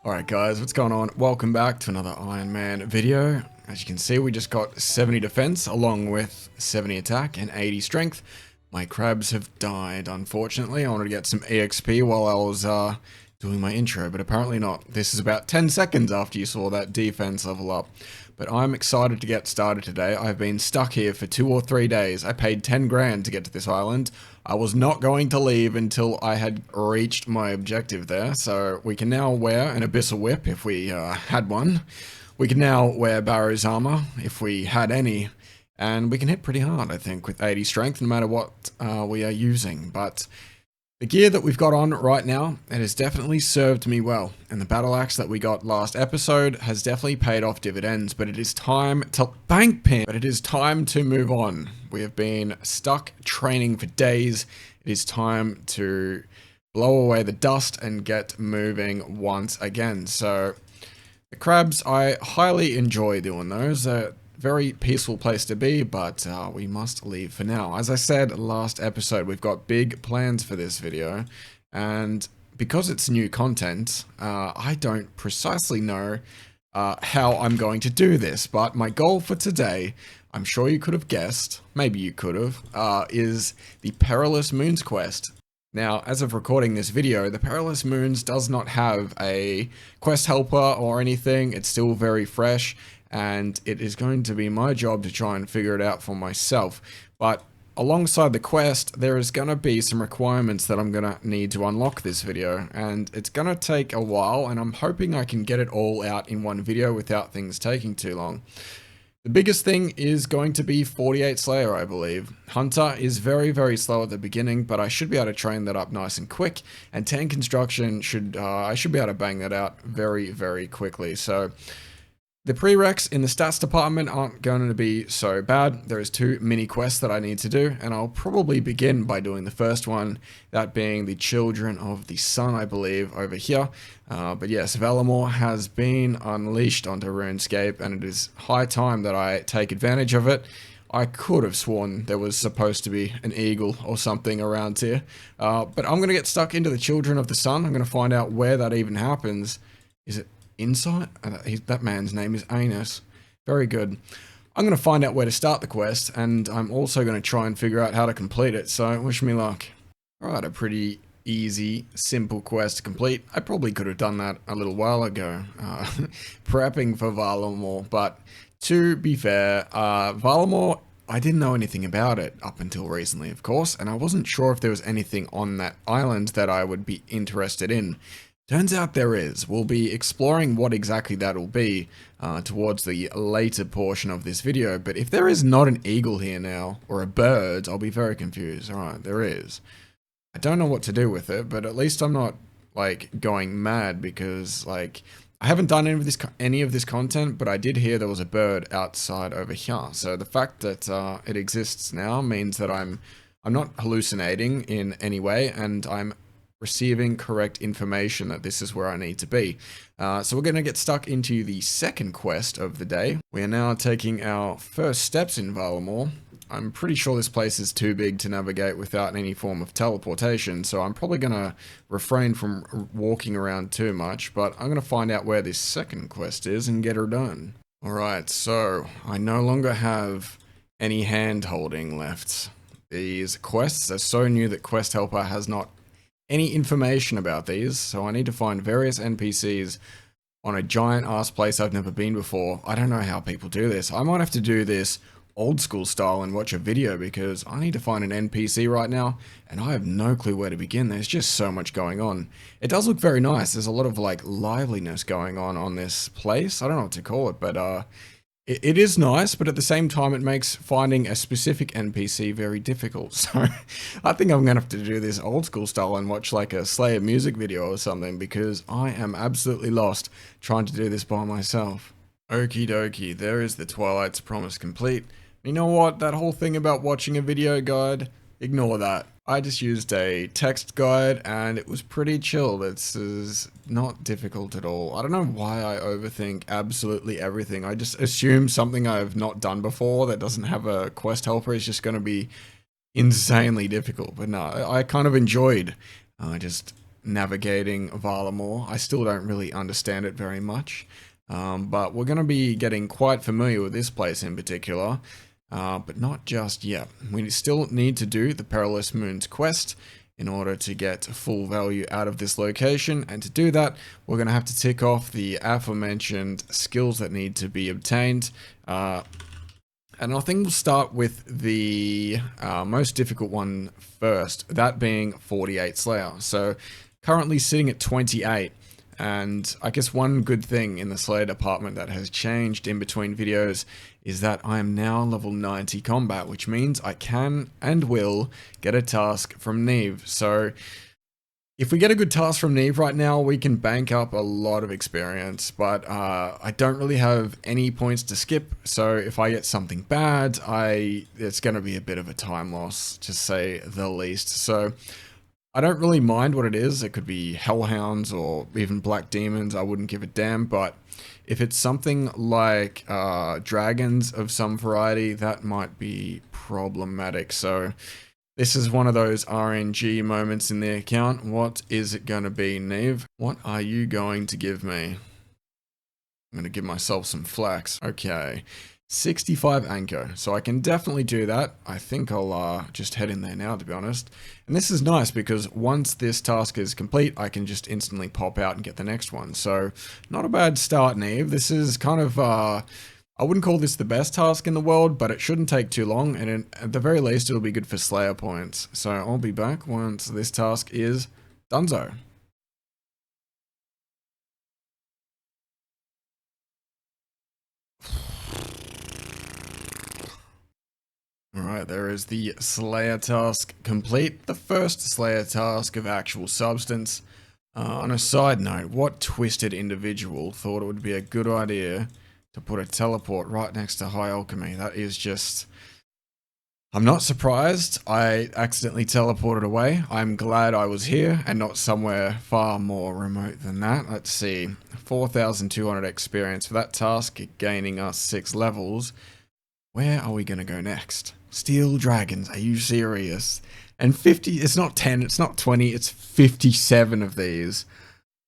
Alright guys, what's going on? Welcome back to another Iron Man video. As you can see, we just got 70 defense along with 70 attack and 80 strength. My crabs have died, unfortunately. I wanted to get some EXP while I was doing my intro, but apparently not. This is about 10 seconds after you saw that defense level up. But I'm excited to get started today. I've been stuck here for 2 or 3 days. I paid 10 grand to get to this island. I was not going to leave until I had reached my objective there. So we can now wear an Abyssal Whip if we had one. We can now wear Barrow's Armor if we had any. And we can hit pretty hard, I think, with 80 strength no matter what we are using. But the gear that we've got on right now, it has definitely served me well, and the battle axe that we got last episode has definitely paid off dividends, but it is time to bank pin, but it is time to move on. We have been stuck training for days. It is time to blow away the dust and get moving once again. So the crabs, I highly enjoy doing those. Very peaceful place to be, but we must leave for now. As I said last episode, we've got big plans for this video, and because it's new content, I don't precisely know how I'm going to do this, but my goal for today, I'm sure you could have guessed, maybe you could have, is the Perilous Moons quest. Now, as of recording this video, the Perilous Moons does not have a quest helper or anything. It's still very fresh, and it is going to be my job to try and figure it out for myself. But alongside the quest, there is going to be some requirements that I'm going to need to unlock this video, and it's going to take a while, and I'm hoping I can get it all out in one video without things taking too long. The biggest thing is going to be 48 Slayer, I believe. Hunter is very, very slow at the beginning, but I should be able to train that up nice and quick. And Tank Construction, I should be able to bang that out very, very quickly. So the prereqs in the stats department aren't going to be so bad. There's 2 mini quests that I need to do, and I'll probably begin by doing the first one, that being the Children of the Sun, I believe, over here. But yes, Valamore has been unleashed onto RuneScape, and it is high time that I take advantage of it. I could have sworn there was supposed to be an eagle or something around here, but I'm going to get stuck into the Children of the Sun. I'm going to find out where that even happens. Is it Insight? That man's name is Anus. Very good. I'm going to find out where to start the quest, and I'm also going to try and figure out how to complete it, so wish me luck. Alright, a pretty easy, simple quest to complete. I probably could have done that a little while ago, prepping for Valamore, but to be fair, Valamore, I didn't know anything about it up until recently, of course, and I wasn't sure if there was anything on that island that I would be interested in. Turns out there is. We'll be exploring what exactly that'll be towards the later portion of this video, but if there is not an eagle here now, or a bird, I'll be very confused. Alright, there is. I don't know what to do with it, but at least I'm not, like, going mad because, like, I haven't done any of this content, but I did hear there was a bird outside over here, so the fact that it exists now means that I'm not hallucinating in any way, and I'm receiving correct information that this is where I need to be. So we're going to get stuck into the second quest of the day. We are now taking our first steps in Valamore. I'm pretty sure this place is too big to navigate without any form of teleportation, so I'm probably going to refrain from walking around too much, but I'm going to find out where this second quest is and get her done. Alright, so I no longer have any hand-holding left. These quests are so new that Quest Helper has not any information about these, so I need to find various NPCs on a giant ass place I've never been before. I don't know how people do this. I might have to do this old school style and watch a video because I need to find an NPC right now and I have no clue where to begin. There's just so much going on. It does look very nice. There's a lot of like liveliness going on this place. I don't know what to call it, but it is nice, but at the same time, it makes finding a specific NPC very difficult. So I think I'm going to have to do this old school style and watch like a Slayer music video or something because I am absolutely lost trying to do this by myself. Okie dokie, there is the Twilight's Promise complete. You know what? That whole thing about watching a video guide, ignore that. I just used a text guide and it was pretty chill. This is not difficult at all. I don't know why I overthink absolutely everything. I just assume something I've not done before that doesn't have a quest helper is just going to be insanely difficult. But no, I kind of enjoyed just navigating Varlamore. I still don't really understand it very much, but we're going to be getting quite familiar with this place in particular, but not just yet. We still need to do the Perilous Moons quest in order to get full value out of this location, and to do that we're going to have to tick off the aforementioned skills that need to be obtained, and I think we'll start with the most difficult one first, that being 48 Slayer. So currently sitting at 28, and I guess one good thing in the Slayer department that has changed in between videos is that I am now level 90 combat, which means I can and will get a task from Neve. So if we get a good task from Neve right now, we can bank up a lot of experience, but I don't really have any points to skip, so if I get something bad, it's going to be a bit of a time loss, to say the least. So I don't really mind what it is. It could be Hellhounds or even Black Demons, I wouldn't give a damn, but if it's something like dragons of some variety, that might be problematic. So this is one of those RNG moments in the account. What is it going to be, Neve? What are you going to give me? I'm going to give myself some flax. Okay, 65 Anchor. So I can definitely do that. I think I'll just head in there now, to be honest. And this is nice because once this task is complete, I can just instantly pop out and get the next one. So not a bad start, Neve. This is kind of I wouldn't call this the best task in the world, but it shouldn't take too long, and at the very least it'll be good for Slayer points. So I'll be back once this task is donezo. Alright, there is the Slayer task complete, the first Slayer task of actual substance. On a side note, what twisted individual thought it would be a good idea to put a teleport right next to High Alchemy? That is just... I'm not surprised I accidentally teleported away. I'm glad I was here and not somewhere far more remote than that. Let's see, 4,200 experience for that task, gaining us 6 levels. Where are we going to go next? Steel Dragons, are you serious? And 50, it's not 10, it's not 20, it's 57 of these.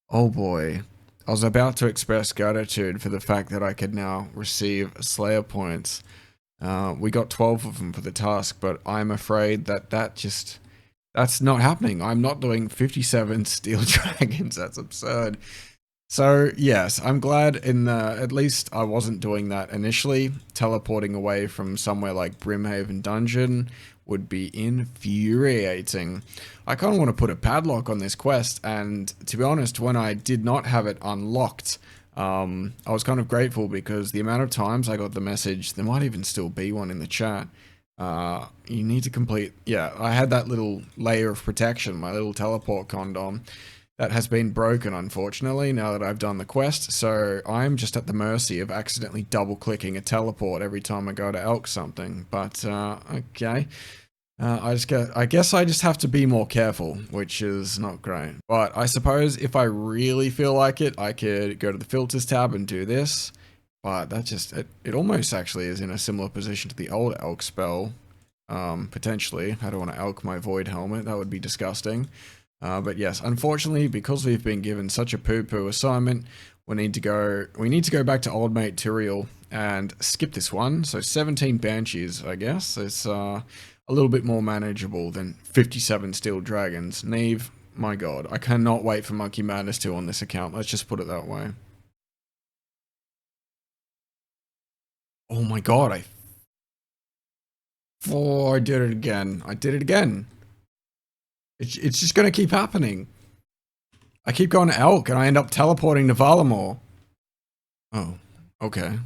Oh boy. I was about to express gratitude for the fact that I could now receive Slayer points. We got 12 of them for the task, but I'm afraid that that's not happening. I'm not doing 57 Steel Dragons. That's absurd. So yes, I'm glad at least I wasn't doing that initially. Teleporting away from somewhere like Brimhaven Dungeon would be infuriating. I kind of want to put a padlock on this quest, and to be honest, when I did not have it unlocked, I was kind of grateful because the amount of times I got the message, there might even still be one in the chat, you need to complete, yeah, I had that little layer of protection, my little teleport condom, that has been broken, unfortunately, now that I've done the quest, so I'm just at the mercy of accidentally double-clicking a teleport every time I go to elk something, but, okay. I guess I just have to be more careful, which is not great. But I suppose if I really feel like it, I could go to the filters tab and do this, but that just, it almost actually is in a similar position to the old elk spell, potentially. I don't want to elk my void helmet, that would be disgusting. But yes, unfortunately, because we've been given such a poo-poo assignment, we need to go back to old mate Peril and skip this one. So 17 Banshees, I guess. It's a little bit more manageable than 57 Steel Dragons. Neve, my god, I cannot wait for Monkey Madness 2 on this account. Let's just put it that way. Oh my god, I did it again. I did it again. It's just going to keep happening. I keep going to Elk and I end up teleporting to Varlamore. Oh, okay.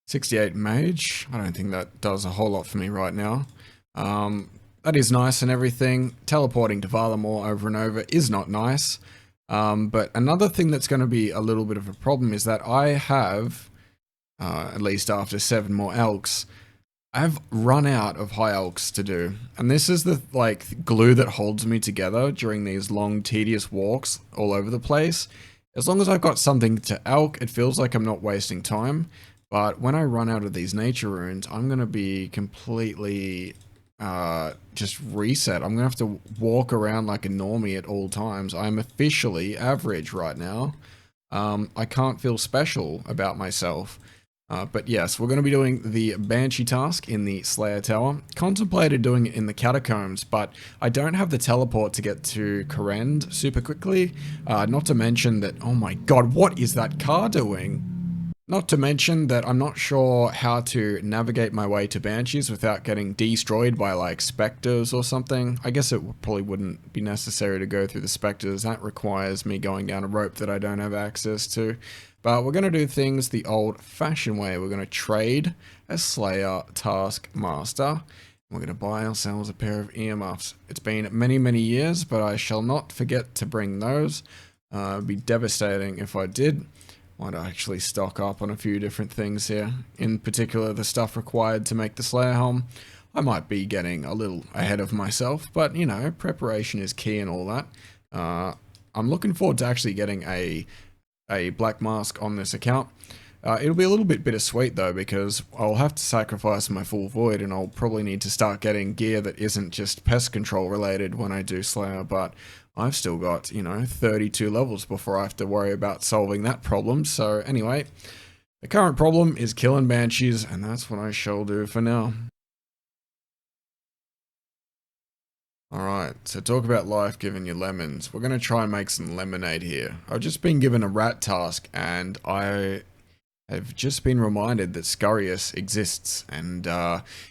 68 Mage. I don't think that does a whole lot for me right now. That is nice and everything. Teleporting to Varlamore over and over is not nice. But another thing that's going to be a little bit of a problem is that I have, at least after 7 more Elks, I've run out of high elks to do, and this is the glue that holds me together during these long tedious walks all over the place. As long as I've got something to elk, it feels like I'm not wasting time, but when I run out of these nature runes, I'm going to be completely just reset. I'm gonna have to walk around like a normie at all times. I'm officially average right now. I can't feel special about myself. But yes, we're going to be doing the Banshee task in the Slayer Tower. Contemplated doing it in the Catacombs, but I don't have the teleport to get to Korend super quickly. Not to mention that, oh my god, what is that car doing? Not to mention that I'm not sure how to navigate my way to Banshees without getting destroyed by like specters or something. I guess it probably wouldn't be necessary to go through the specters. That requires me going down a rope that I don't have access to. But we're going to do things the old-fashioned way. We're going to trade a Slayer Taskmaster. We're going to buy ourselves a pair of earmuffs. It's been many, many years, but I shall not forget to bring those. It'd be devastating if I did. Might actually stock up on a few different things here. In particular, the stuff required to make the Slayer helm. I might be getting a little ahead of myself, but you know, preparation is key and all that. I'm looking forward to actually getting a black mask on this account. It'll be a little bit bittersweet though, because I'll have to sacrifice my full void and I'll probably need to start getting gear that isn't just pest control related when I do Slayer, but I've still got, you know, 32 levels before I have to worry about solving that problem. So anyway, the current problem is killing Banshees, and that's what I shall do for now. Alright, so talk about life giving you lemons. We're going to try and make some lemonade here. I've just been given a rat task, and I have just been reminded that Scurious exists, and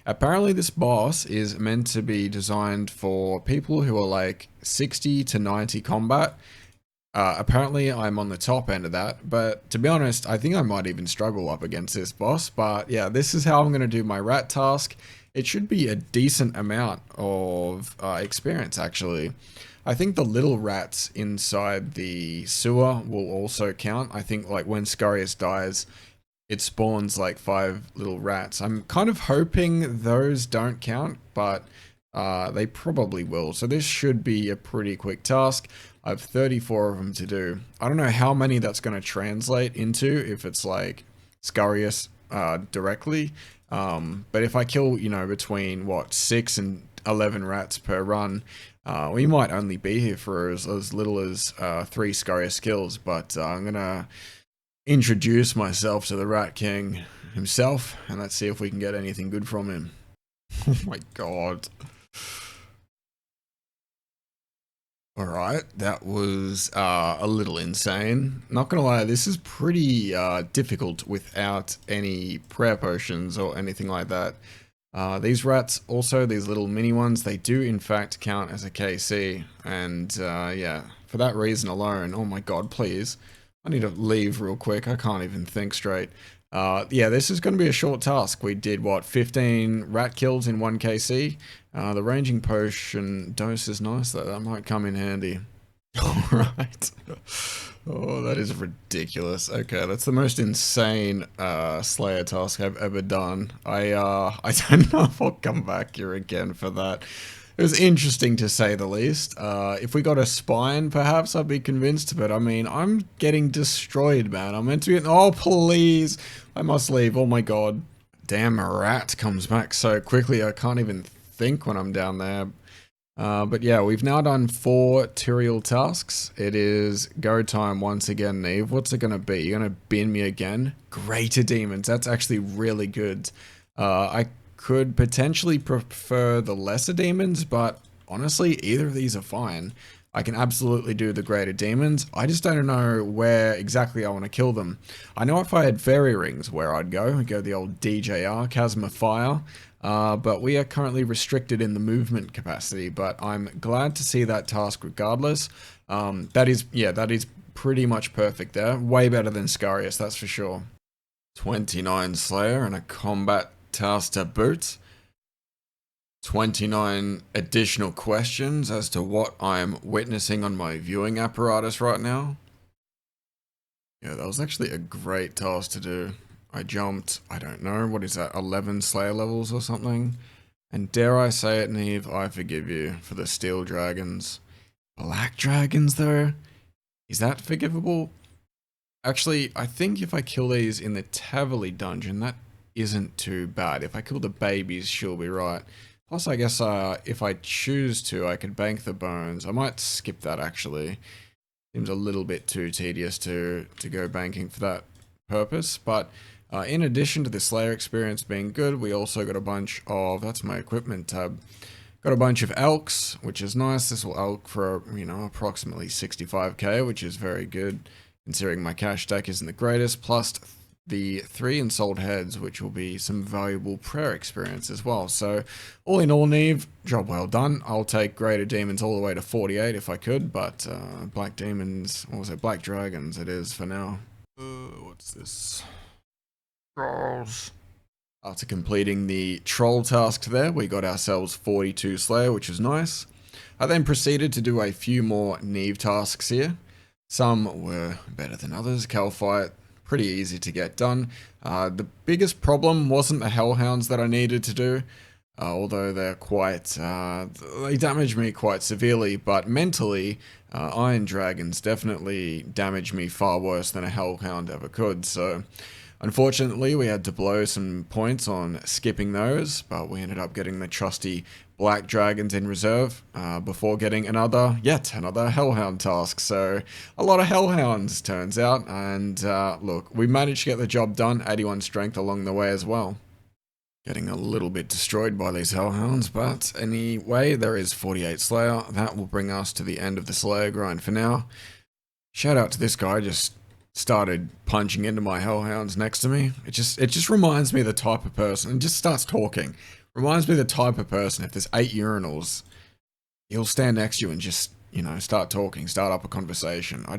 apparently this boss is meant to be designed for people who are like 60 to 90 combat. Apparently I'm on the top end of that, but to be honest, I think I might even struggle up against this boss. But yeah, this is how I'm going to do my rat task. It should be a decent amount of experience, actually. I think the little rats inside the sewer will also count. I think like when Scurious dies, it spawns like 5 little rats. I'm kind of hoping those don't count, but they probably will. So this should be a pretty quick task. I have 34 of them to do. I don't know how many that's going to translate into if it's like Scurious directly. But if I kill, you know, between what, 6 and 11 rats per run, we might only be here for as little as 3 Scurious kills. But I'm going to introduce myself to the Rat King himself, and let's see if we can get anything good from him. Oh my god. Alright, that was a little insane. Not gonna lie, this is pretty difficult without any prayer potions or anything like that. These rats, also these little mini ones, they do in fact count as a KC, and yeah, for that reason alone, oh my god, please. I need to leave real quick, I can't even think straight. Yeah, this is going to be a short task. We did, what, 15 rat kills in 1 KC? The ranging potion dose is nice though, that might come in handy. Alright. Oh, that is ridiculous. Okay, that's the most insane Slayer task I've ever done. I don't know if I'll come back here again for that. It was interesting to say the least. If we got a spine, perhaps I'd be convinced, but I mean, I'm getting destroyed, man. I'm meant to get... Oh, please! I must leave. Oh my god. Damn, a rat comes back so quickly, I can't even think when I'm down there. But yeah, we've now done 4 Tyrael tasks. It is go time once again, Neve. What's it going to be? You're going to bin me again? Greater demons. That's actually really good. I could potentially prefer the lesser demons, but honestly, either of these are fine. I can absolutely do the greater demons. I just don't know where exactly I want to kill them. I know if I had fairy rings where I'd go. I'd go the old DJR, Chasm of Fire. But we are currently restricted in the movement capacity, but I'm glad to see that task regardless. That is pretty much perfect there. Way better than Scurious, that's for sure. 29 Slayer and a combat task to boot. 29 additional questions as to what I'm witnessing on my viewing apparatus right now. Yeah, that was actually a great task to do. I jumped, I don't know, what is that, 11 Slayer levels or something? And dare I say it, Neve, I forgive you for the steel dragons. Black dragons, though? Is that forgivable? Actually, I think if I kill these in the Tavily dungeon, that isn't too bad. If I kill the babies, she'll be right. Plus, I guess if I choose to, I could bank the bones. I might skip that actually. Seems a little bit too tedious to go banking for that purpose. But in addition to the Slayer experience being good, we also got a bunch of, that's my equipment tab, got a bunch of elks, which is nice. This will elk for, you know, approximately 65k, which is very good considering my cash stack isn't the greatest. Plus the 3 unsold heads, which will be some valuable prayer experience as well. So all in all, Neve, job well done. I'll take greater demons all the way to 48 if I could, but black demons, what was it, black dragons it is for now. What's this? Trolls. After completing the troll task there, we got ourselves 42 Slayer, which was nice. I then proceeded to do a few more Neve tasks here. Some were better than others. Cal fight, pretty easy to get done. The biggest problem wasn't the hellhounds that I needed to do, although they're quite, they damaged me quite severely, but mentally, iron dragons definitely damaged me far worse than a hellhound ever could, so unfortunately we had to blow some points on skipping those, but we ended up getting the trusty black dragons in reserve before getting yet another hellhound task. So a lot of hellhounds turns out, and look, we managed to get the job done, 81 strength along the way as well. Getting a little bit destroyed by these hellhounds, but anyway, there is 48 Slayer. That will bring us to the end of the Slayer grind for now. Shout out to this guy, just started punching into my hellhounds next to me. It just reminds me of the type of person, and just starts talking. Reminds me of the type of person, if there's 8 urinals, he'll stand next to you and just, you know, start talking, start up a conversation. I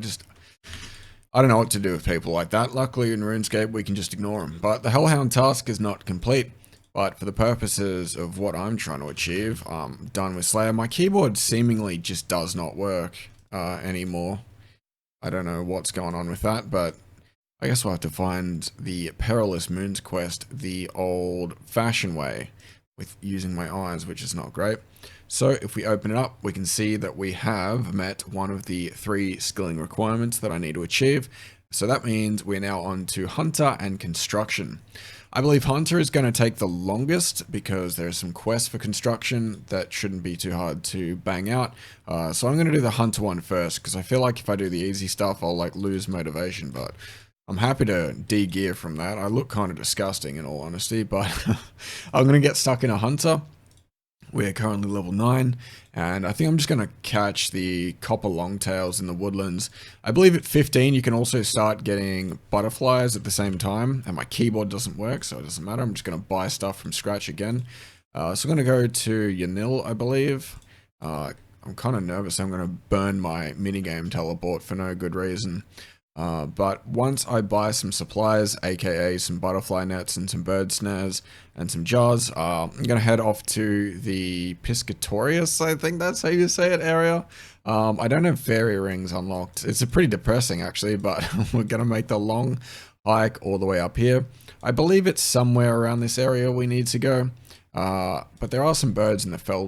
don't know what to do with people like that. Luckily in RuneScape we can just ignore them. But the Hellhound task is not complete. But for the purposes of what I'm trying to achieve, I'm done with Slayer. My keyboard seemingly just does not work anymore. I don't know what's going on with that, but I guess we'll have to find the Perilous Moons quest the old-fashioned way, with using my eyes, which is not great. So if we open it up, we can see that we have met one of the 3 skilling requirements that I need to achieve. So that means we're now on to Hunter and Construction. I believe Hunter is going to take the longest because there's some quests for construction that shouldn't be too hard to bang out. So I'm going to do the Hunter one first, because I feel like if I do the easy stuff, I'll like lose motivation, but I'm happy to de-gear from that. I look kind of disgusting in all honesty, but I'm going to get stuck in a Hunter. We're currently level 9, and I think I'm just going to catch the copper longtails in the woodlands. I believe at 15 you can also start getting butterflies at the same time, and my keyboard doesn't work, so it doesn't matter. I'm just going to buy stuff from scratch again. So I'm going to go to Yanil, I believe. I'm kind of nervous. I'm going to burn my minigame teleport for no good reason. But once I buy some supplies, aka some butterfly nets and some bird snares and some jars, I'm going to head off to the Piscatorius, I think that's how you say it, area. I don't have fairy rings unlocked. It's pretty depressing actually, but we're going to make the long hike all the way up here. I believe it's somewhere around this area we need to go, but there are some birds in the fell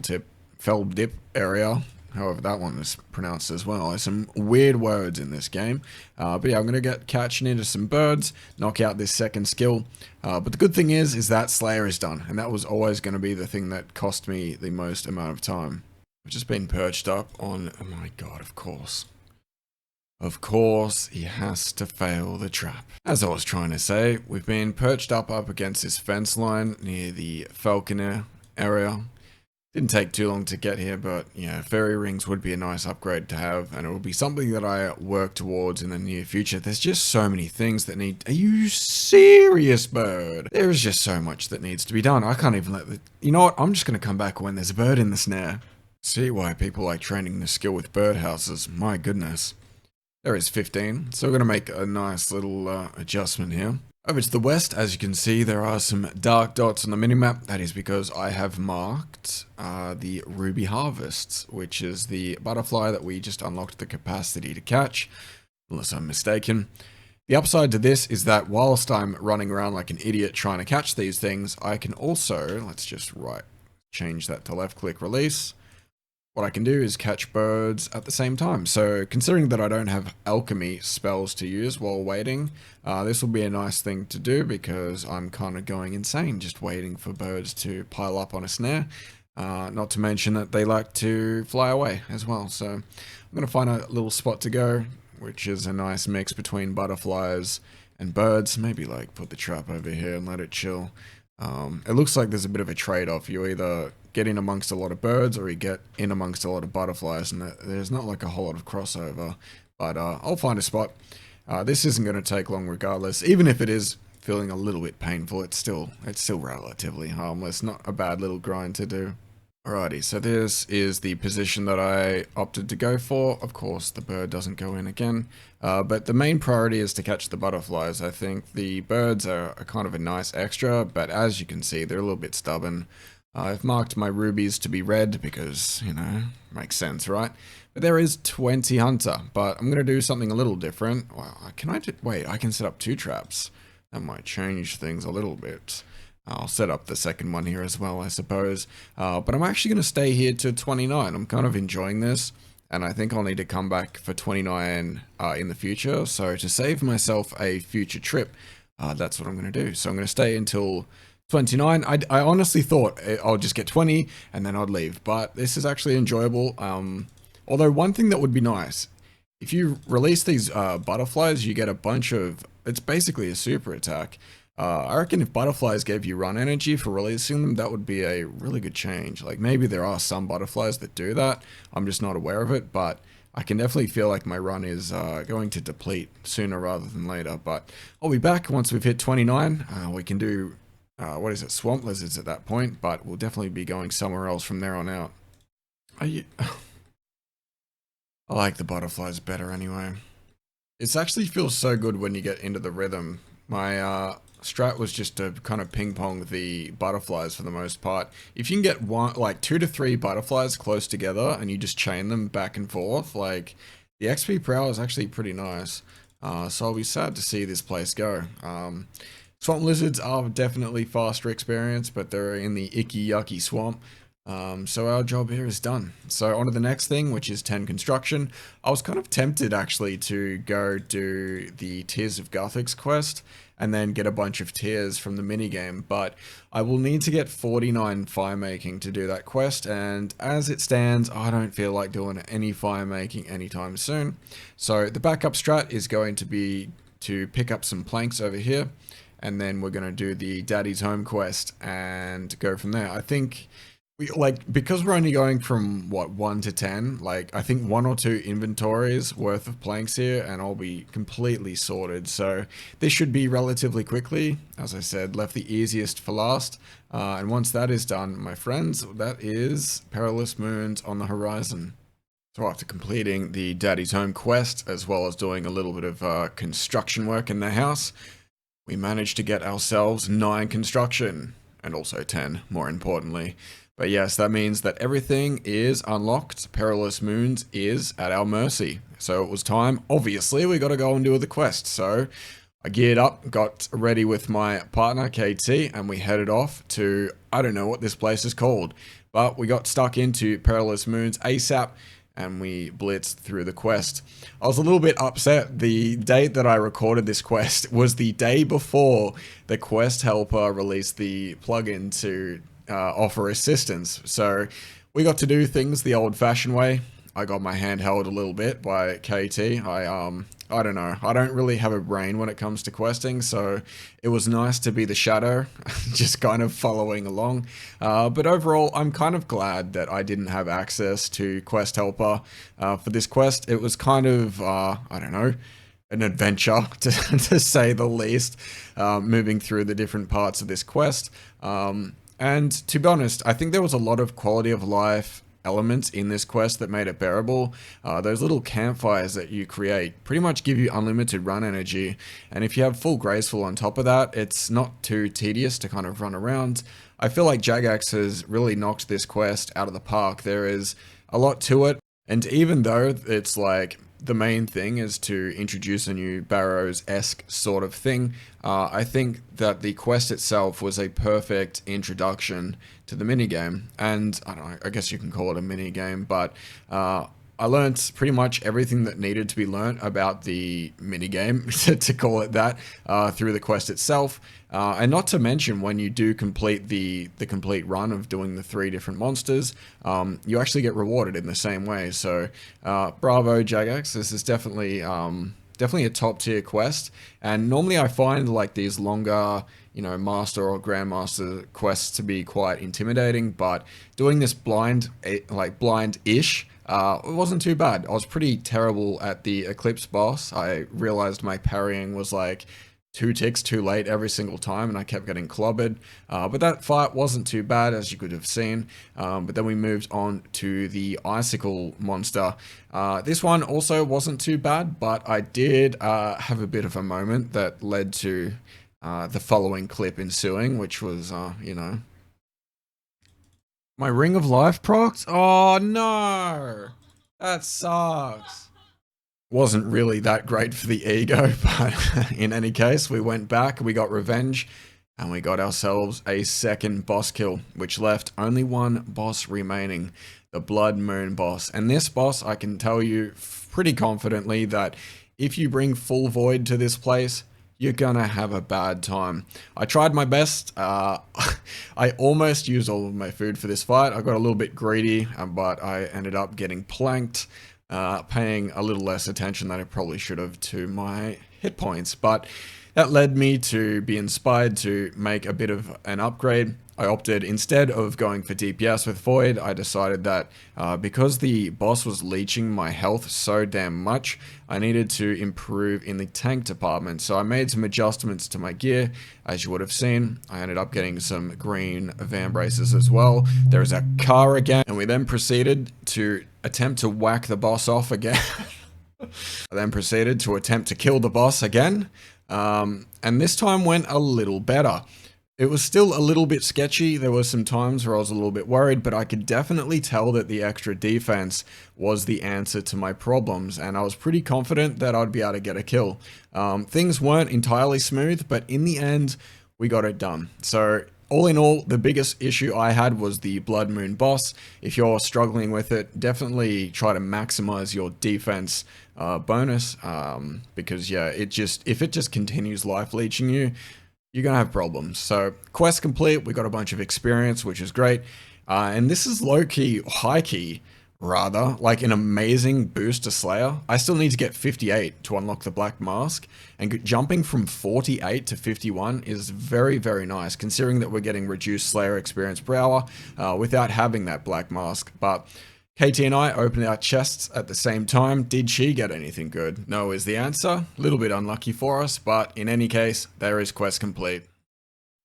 dip area. However, that one is pronounced as well. There's some weird words in this game. But yeah, I'm going to get catching into some birds, knock out this second skill. But the good thing is that Slayer is done. And that was always going to be the thing that cost me the most amount of time. I've just been perched up on, oh my god, of course. Of course, he has to fail the trap. As I was trying to say, we've been perched up against this fence line near the Falconer area. Didn't take too long to get here, but yeah, fairy rings would be a nice upgrade to have, and it will be something that I work towards in the near future. There's just so many things that need... Are you serious, bird? There is just so much that needs to be done. I can't even let the... You know what? I'm just going to come back when there's a bird in the snare. See why people like training the skill with birdhouses. My goodness. There is 15, so we're going to make a nice little adjustment here. Over to the west, as you can see, there are some dark dots on the minimap. That is because I have marked the Ruby Harvests, which is the butterfly that we just unlocked the capacity to catch, unless I'm mistaken. The upside to this is that whilst I'm running around like an idiot trying to catch these things, I can also, let's just change that to left click release. What I can do is catch birds at the same time. So considering that I don't have alchemy spells to use while waiting, this will be a nice thing to do because I'm kind of going insane just waiting for birds to pile up on a snare. Not to mention that they like to fly away as well. So I'm going to find a little spot to go, which is a nice mix between butterflies and birds. Maybe like put the trap over here and let it chill. It looks like there's a bit of a trade-off. You either get in amongst a lot of birds or you get in amongst a lot of butterflies, and there's not like a whole lot of crossover. But I'll find a spot. This isn't going to take long regardless. Even if it is feeling a little bit painful, it's still relatively harmless. Not a bad little grind to do. Alrighty, so this is the position that I opted to go for. Of course, the bird doesn't go in again, but the main priority is to catch the butterflies. I think the birds are kind of a nice extra, but as you can see, they're a little bit stubborn. I've marked my rubies to be red because, you know, makes sense, right? But there is 20 hunter, but I'm going to do something a little different. Well, wait, I can set up 2 traps. That might change things a little bit. I'll set up the second one here as well, I suppose. But I'm actually going to stay here to 29. I'm kind of enjoying this, and I think I'll need to come back for 29 in the future. So to save myself a future trip, that's what I'm going to do. So I'm going to stay until 29. I honestly thought I'll just get 20 and then I'd leave, but this is actually enjoyable. Although one thing that would be nice, if you release these butterflies, you get a bunch of... It's basically a super attack. I reckon if butterflies gave you run energy for releasing them, that would be a really good change. Like, maybe there are some butterflies that do that. I'm just not aware of it, but I can definitely feel like my run is going to deplete sooner rather than later. But I'll be back once we've hit 29. We can do, what is it, swamp lizards at that point, but we'll definitely be going somewhere else from there on out. I like the butterflies better anyway. It actually feels so good when you get into the rhythm. My strat was just to kind of ping pong the butterflies for the most part. If you can get like 2 to 3 butterflies close together and you just chain them back and forth, like, the XP per hour is actually pretty nice. So I'll be sad to see this place go. Swamp lizards are definitely faster experience, but they're in the icky yucky swamp. So our job here is done. So on to the next thing, which is 10 construction. I was kind of tempted actually to go do the Tears of Guthix quest and then get a bunch of tears from the minigame, but I will need to get 49 fire making to do that quest, and as it stands, I don't feel like doing any fire making anytime soon. So the backup strat is going to be to pick up some planks over here, and then we're going to do the Daddy's Home quest and go from there. I think... because we're only going from, what, 1 to 10, like, I think 1 or 2 inventories worth of planks here, and I'll be completely sorted. So this should be relatively quickly. As I said, left the easiest for last. And once that is done, my friends, that is Perilous Moons on the horizon. So after completing the Daddy's Home quest, as well as doing a little bit of construction work in the house, we managed to get ourselves 9 construction, and also 10, more importantly. But yes, that means that everything is unlocked. Perilous Moons is at our mercy. So it was time. Obviously, we got to go and do the quest. So I geared up, got ready with my partner, KT, and we headed off to, I don't know what this place is called, but we got stuck into Perilous Moons ASAP, and we blitzed through the quest. I was a little bit upset. The date that I recorded this quest was the day before the quest helper released the plugin to offer assistance. So we got to do things the old-fashioned way. I got my hand held a little bit by KT. I don't know. I don't really have a brain when it comes to questing, so it was nice to be the shadow, just kind of following along. But overall, I'm kind of glad that I didn't have access to Quest Helper for this quest. It was kind of, I don't know, an adventure, to say the least, moving through the different parts of this quest. And to be honest, I think there was a lot of quality of life elements in this quest that made it bearable. Those little campfires that you create pretty much give you unlimited run energy, and if you have full graceful on top of that, it's not too tedious to kind of run around. I feel like Jagex has really knocked this quest out of the park. There is a lot to it, and even though it's like the main thing is to introduce a new Barrows-esque sort of thing, I think that the quest itself was a perfect introduction to the minigame, and I don't know, I guess you can call it a minigame, but I learned pretty much everything that needed to be learnt about the minigame, to call it that, through the quest itself. And not to mention, when you do complete the complete run of doing the 3 different monsters, you actually get rewarded in the same way. So, bravo, Jagex. This is definitely a top tier quest. And normally I find like these longer, you know, master or grandmaster quests to be quite intimidating, but doing this blind-ish, it wasn't too bad. I was pretty terrible at the Eclipse boss. I realized my parrying was like 2 ticks too late every single time, and I kept getting clobbered. But that fight wasn't too bad, as you could have seen. But then we moved on to the Icicle monster. This one also wasn't too bad, but I did have a bit of a moment that led to the following clip ensuing, which was, you know... My Ring of Life procs? Oh no! That sucks. Wasn't really that great for the ego, but in any case, we went back, we got revenge, and we got ourselves a second boss kill, which left only one boss remaining, the Blood Moon boss. And this boss, I can tell you pretty confidently that if you bring full void to this place, you're gonna have a bad time. I tried my best. I almost used all of my food for this fight. I got a little bit greedy, but I ended up getting planked, paying a little less attention than I probably should have to my hit points. But that led me to be inspired to make a bit of an upgrade. I opted, instead of going for DPS with Void, I decided that because the boss was leeching my health so damn much, I needed to improve in the tank department. So I made some adjustments to my gear, as you would have seen. I ended up getting some green van braces as well. There's a car again, and we then proceeded to attempt to whack the boss off again. I then proceeded to attempt to kill the boss again, and this time went a little better. It was still a little bit sketchy. There were some times where I was a little bit worried, but I could definitely tell that the extra defense was the answer to my problems, and I was pretty confident that I'd be able to get a kill. Things weren't entirely smooth, but in the end, we got it done. So all in all, the biggest issue I had was the Blood Moon boss. If you're struggling with it, definitely try to maximize your defense bonus, because yeah, if it just continues life leeching you, you're gonna have problems. So quest complete, we got a bunch of experience, which is great. And this is low-key, high-key, rather, like an amazing boost to Slayer. I still need to get 58 to unlock the Black Mask, and jumping from 48 to 51 is very, very nice, considering that we're getting reduced Slayer experience per hour without having that Black Mask. But Katie and I opened our chests at the same time. Did she get anything good? No is the answer. A little bit unlucky for us, but in any case, there is quest complete.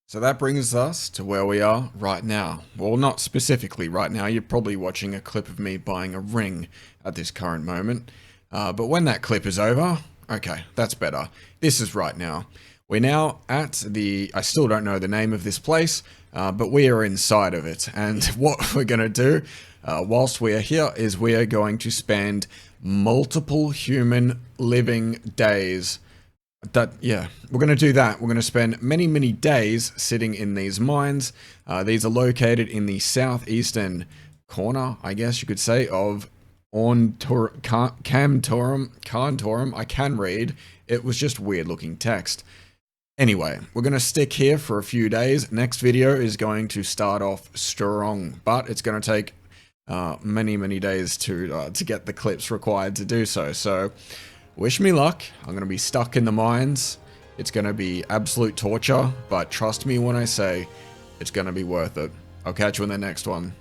So that brings us to where we are right now. Well, not specifically right now. You're probably watching a clip of me buying a ring at this current moment. But when that clip is over, okay, that's better. This is right now. We're now at I still don't know the name of this place, but we are inside of it. And what we're going to do whilst we are here is we are going to spend multiple human living days. Yeah, we're going to do that. We're going to spend many, many days sitting in these mines. These are located in the southeastern corner, I guess you could say, of Cam Torum. I can read. It was just weird looking text. Anyway, we're going to stick here for a few days. Next video is going to start off strong, but it's going to take many, many days to get the clips required to do so. So wish me luck. I'm going to be stuck in the mines. It's going to be absolute torture, but trust me when I say it's going to be worth it. I'll catch you in the next one.